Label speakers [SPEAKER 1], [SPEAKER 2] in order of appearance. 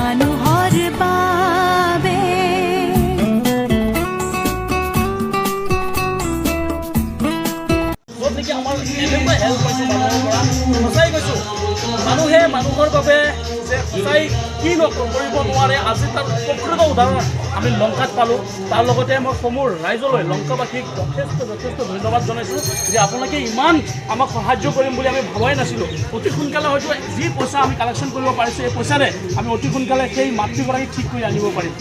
[SPEAKER 1] মানুহৰ বাবে
[SPEAKER 2] য'ত নেকি আমাৰ এনেকুৱা হেল্প পাইছোঁ মানুহৰ পৰা সঁচাই কৈছোঁ মানুহে মানুহৰ বাবে যে সঁচাই কি কৰিব নোৱাৰে আজি তাৰ প্ৰকৃত উদাহৰণ আমি লংকাত পালোঁ তাৰ লগতে মই সমূহ ৰাইজলৈ লংকাবাসীক যথেষ্ট ধন্যবাদ জনাইছোঁ যে আপোনালোকে ইমান আমাক সাহায্য কৰিম বুলি আমি ভবাই নাছিলোঁ অতি সোনকালে হয়তো যি পইচা আমি কালেকশ্যন কৰিব পাৰিছোঁ এই পইচাৰে আমি অতি সোনকালে সেই মাতৃগৰাকীক ঠিক কৰি আনিব পাৰিম।